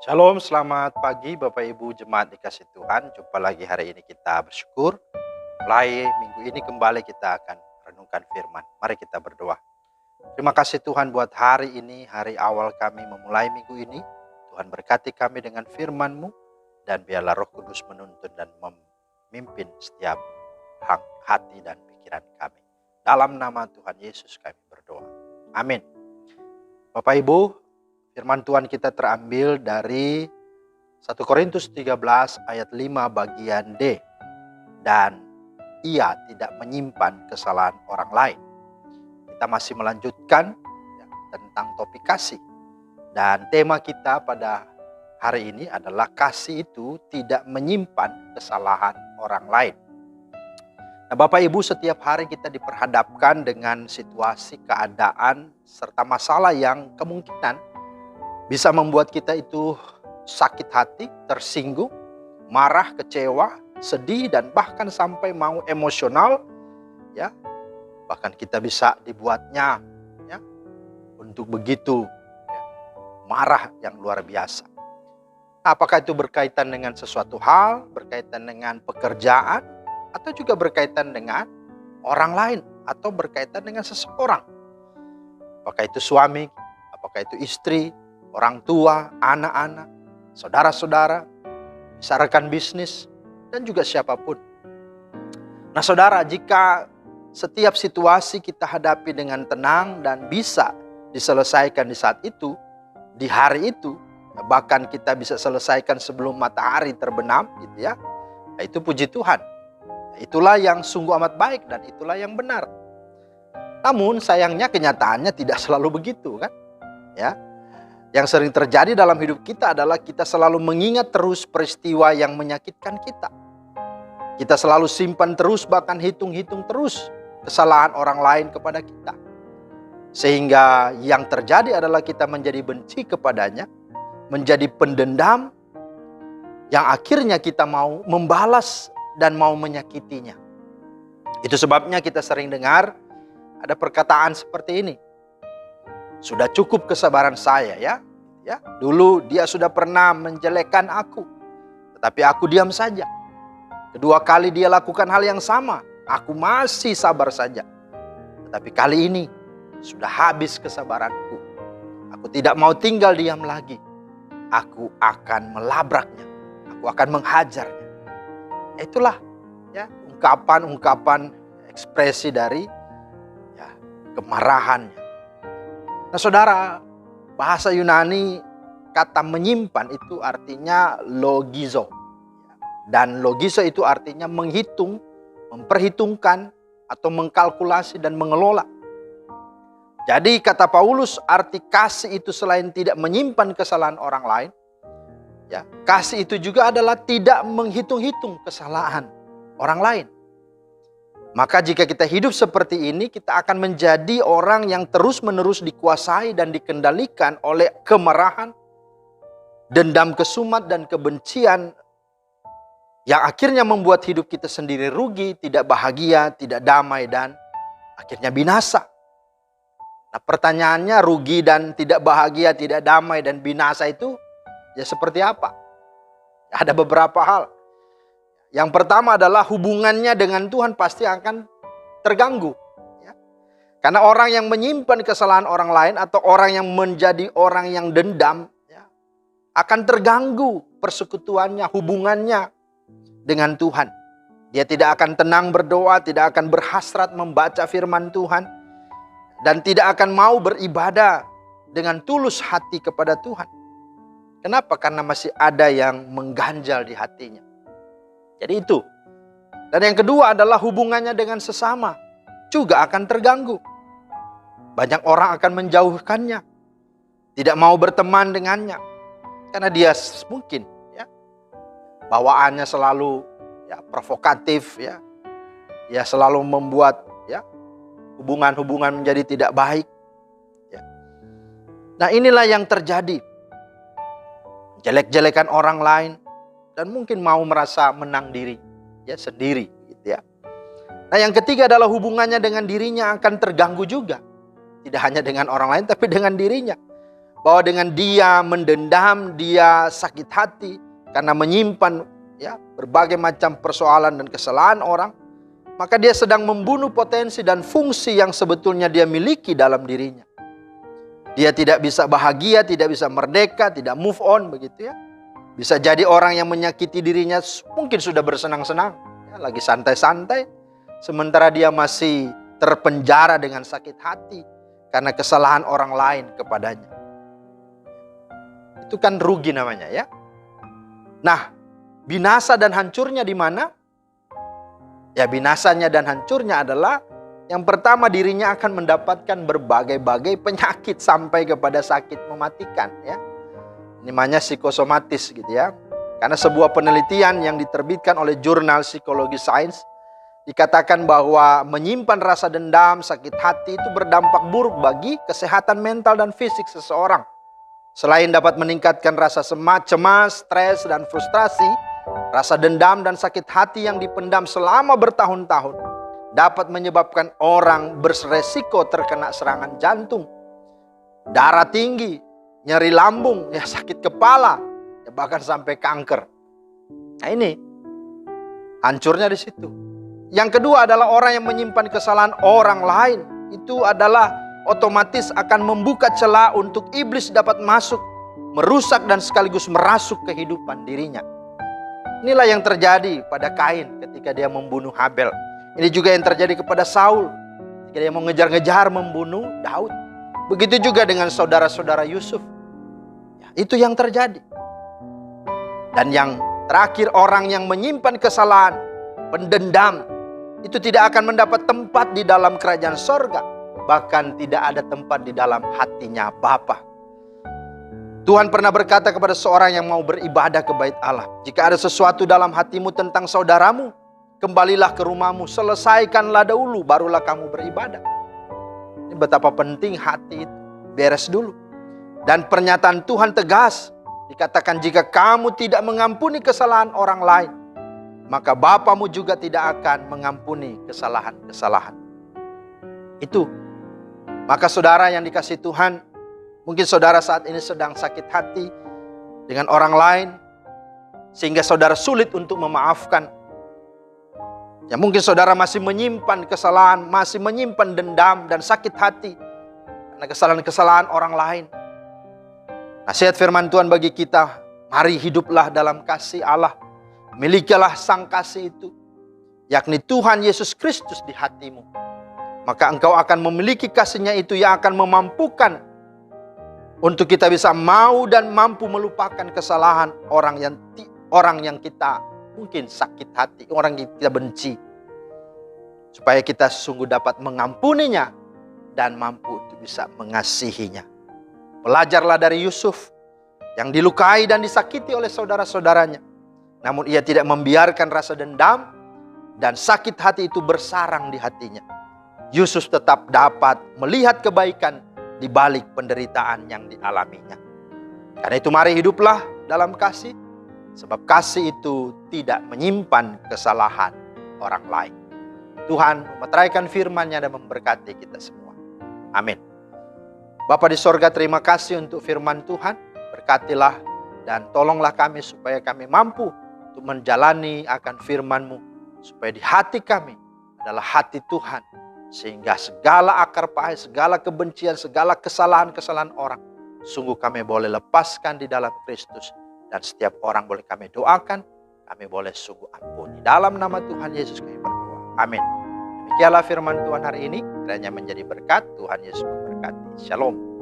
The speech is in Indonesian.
Shalom, selamat pagi Bapak Ibu Jemaat dikasih Tuhan. Jumpa lagi hari ini, kita bersyukur. Mulai minggu ini kembali kita akan renungkan firman. Mari kita berdoa. Terima kasih Tuhan buat hari ini, hari awal kami memulai minggu ini. Tuhan berkati kami dengan firman-Mu, dan biarlah Roh Kudus menuntun dan memimpin setiap hati dan pikiran kami. Dalam nama Tuhan Yesus kami berdoa. Amin. Bapak Ibu, firman Tuhan kita terambil dari 1 Korintus 13 ayat 5 bagian D. Dan ia tidak menyimpan kesalahan orang lain. Kita masih melanjutkan tentang topik kasih. Dan tema kita pada hari ini adalah kasih itu tidak menyimpan kesalahan orang lain. Nah, Bapak Ibu, setiap hari kita diperhadapkan dengan situasi, keadaan, serta masalah yang kemungkinan bisa membuat kita itu sakit hati, tersinggung, marah, kecewa, sedih, dan bahkan sampai mau emosional. Ya, bahkan kita bisa dibuatnya untuk begitu marah yang luar biasa. Apakah itu berkaitan dengan sesuatu hal, berkaitan dengan pekerjaan, atau juga berkaitan dengan orang lain, atau berkaitan dengan seseorang. Apakah itu suami, apakah itu istri, orang tua, anak-anak, saudara-saudara, bisa rekan bisnis, dan juga siapapun. Nah saudara, jika setiap situasi kita hadapi dengan tenang dan bisa diselesaikan di saat itu, di hari itu, bahkan kita bisa selesaikan sebelum matahari terbenam, gitu ya. Nah, itu puji Tuhan. Itulah yang sungguh amat baik dan itulah yang benar. Namun sayangnya kenyataannya tidak selalu begitu, kan? Ya. Yang sering terjadi dalam hidup kita adalah kita selalu mengingat terus peristiwa yang menyakitkan kita. Kita selalu simpan terus, bahkan hitung-hitung terus kesalahan orang lain kepada kita. Sehingga yang terjadi adalah kita menjadi benci kepadanya, menjadi pendendam, yang akhirnya kita mau membalas dan mau menyakitinya. Itu sebabnya kita sering dengar ada perkataan seperti ini. Sudah cukup kesabaran saya ya. Dulu dia sudah pernah menjelekkan aku, tetapi aku diam saja. Kedua kali dia lakukan hal yang sama, aku masih sabar saja. Tetapi kali ini sudah habis kesabaranku. Aku tidak mau tinggal diam lagi. Aku akan melabraknya. Aku akan menghajarnya. Itulah ungkapan-ungkapan ekspresi dari kemarahannya. Nah saudara, bahasa Yunani kata menyimpan itu artinya logizo. Dan logizo itu artinya menghitung, memperhitungkan, atau mengkalkulasi dan mengelola. Jadi kata Paulus, arti kasih itu selain tidak menyimpan kesalahan orang lain, kasih itu juga adalah tidak menghitung-hitung kesalahan orang lain. Maka jika kita hidup seperti ini, kita akan menjadi orang yang terus-menerus dikuasai dan dikendalikan oleh kemarahan, dendam kesumat, dan kebencian yang akhirnya membuat hidup kita sendiri rugi, tidak bahagia, tidak damai, dan akhirnya binasa. Nah pertanyaannya, rugi dan tidak bahagia, tidak damai, dan binasa itu seperti apa? Ada beberapa hal. Yang pertama adalah hubungannya dengan Tuhan pasti akan terganggu. Karena orang yang menyimpan kesalahan orang lain atau orang yang menjadi orang yang dendam akan terganggu persekutuannya, hubungannya dengan Tuhan. Dia tidak akan tenang berdoa, tidak akan berhasrat membaca firman Tuhan, dan tidak akan mau beribadah dengan tulus hati kepada Tuhan. Kenapa? Karena masih ada yang mengganjal di hatinya. Jadi itu. Dan yang kedua adalah hubungannya dengan sesama juga akan terganggu. Banyak orang akan menjauhkannya, tidak mau berteman dengannya, karena dia mungkin bawaannya selalu provokatif, dia selalu membuat hubungan-hubungan menjadi tidak baik. Nah inilah yang terjadi. Jelek-jelekan orang lain, dan mungkin mau merasa menang diri sendiri gitu ya. Nah yang ketiga adalah hubungannya dengan dirinya akan terganggu juga. Tidak hanya dengan orang lain tapi dengan dirinya. bahwa dengan dia mendendam, dia sakit hati karena menyimpan ya berbagai macam persoalan dan kesalahan orang, maka dia sedang membunuh potensi dan fungsi yang sebetulnya dia miliki dalam dirinya. Dia tidak bisa bahagia, tidak bisa merdeka, tidak move on begitu ya. Bisa jadi orang yang menyakiti dirinya mungkin sudah bersenang-senang, ya, lagi santai-santai, sementara dia masih terpenjara dengan sakit hati karena kesalahan orang lain kepadanya. Itu kan rugi namanya ya. Nah, binasa dan hancurnya di mana? Ya, binasanya dan hancurnya adalah yang pertama, dirinya akan mendapatkan berbagai-bagai penyakit sampai kepada sakit mematikan ya. Ini namanya psikosomatis gitu ya. Karena sebuah penelitian yang diterbitkan oleh jurnal Psikologi Sains dikatakan bahwa menyimpan rasa dendam, sakit hati itu berdampak buruk bagi kesehatan mental dan fisik seseorang. Selain dapat meningkatkan rasa cemas, stres, dan frustrasi, rasa dendam dan sakit hati yang dipendam selama bertahun-tahun dapat menyebabkan orang beresiko terkena serangan jantung, darah tinggi, nyeri lambung, ya sakit kepala, ya bahkan sampai kanker. Nah ini hancurnya di situ. Yang kedua adalah orang yang menyimpan kesalahan orang lain. Itu adalah otomatis akan membuka celah untuk iblis dapat masuk, merusak dan sekaligus merasuk kehidupan dirinya. Inilah yang terjadi pada Kain ketika dia membunuh Habel. Ini juga yang terjadi kepada Saul ketika dia mau ngejar-ngejar membunuh Daud. Begitu juga dengan saudara-saudara Yusuf. Ya, itu yang terjadi. Dan yang terakhir, orang yang menyimpan kesalahan, pendendam, itu tidak akan mendapat tempat di dalam kerajaan sorga. Bahkan tidak ada tempat di dalam hatinya Bapa. Tuhan pernah berkata kepada seorang yang mau beribadah ke bait Allah, jika ada sesuatu dalam hatimu tentang saudaramu, kembalilah ke rumahmu, selesaikanlah dahulu, barulah kamu beribadah. Ini betapa penting hati itu, beres dulu. Dan pernyataan Tuhan tegas, dikatakan jika kamu tidak mengampuni kesalahan orang lain, maka Bapamu juga tidak akan mengampuni kesalahan-kesalahan. Itu. Maka saudara yang dikasihi Tuhan, mungkin saudara saat ini sedang sakit hati dengan orang lain, sehingga saudara sulit untuk memaafkan. Ya mungkin saudara masih menyimpan kesalahan, masih menyimpan dendam dan sakit hati karena kesalahan-kesalahan orang lain. Nasihat firman Tuhan bagi kita, mari hiduplah dalam kasih Allah. Milikilah sang kasih itu, yakni Tuhan Yesus Kristus di hatimu. Maka engkau akan memiliki kasihnya itu yang akan memampukan untuk kita bisa mau dan mampu melupakan kesalahan orang yang kita mungkin sakit hati, orang yang kita benci. Supaya kita sungguh dapat mengampuninya dan mampu untuk bisa mengasihinya. Belajarlah dari Yusuf yang dilukai dan disakiti oleh saudara-saudaranya. Namun ia tidak membiarkan rasa dendam dan sakit hati itu bersarang di hatinya. Yusuf tetap dapat melihat kebaikan di balik penderitaan yang dialaminya. Karena itu mari hiduplah dalam kasih, sebab kasih itu tidak menyimpan kesalahan orang lain. Tuhan memeteraikan firman-Nya dan memberkati kita semua. Amin. Bapa di sorga, terima kasih untuk firman Tuhan. Berkatilah dan tolonglah kami supaya kami mampu untuk menjalani akan firman-Mu. Supaya di hati kami adalah hati Tuhan. Sehingga segala akar pahit, segala kebencian, segala kesalahan-kesalahan orang, sungguh kami boleh lepaskan di dalam Kristus. Dan setiap orang boleh kami doakan, kami boleh sungguh ampuni. Dalam nama Tuhan Yesus kami berdoa. Amin. Demikianlah firman Tuhan hari ini. Kiranya menjadi berkat. Tuhan Yesus memberkati. Shalom.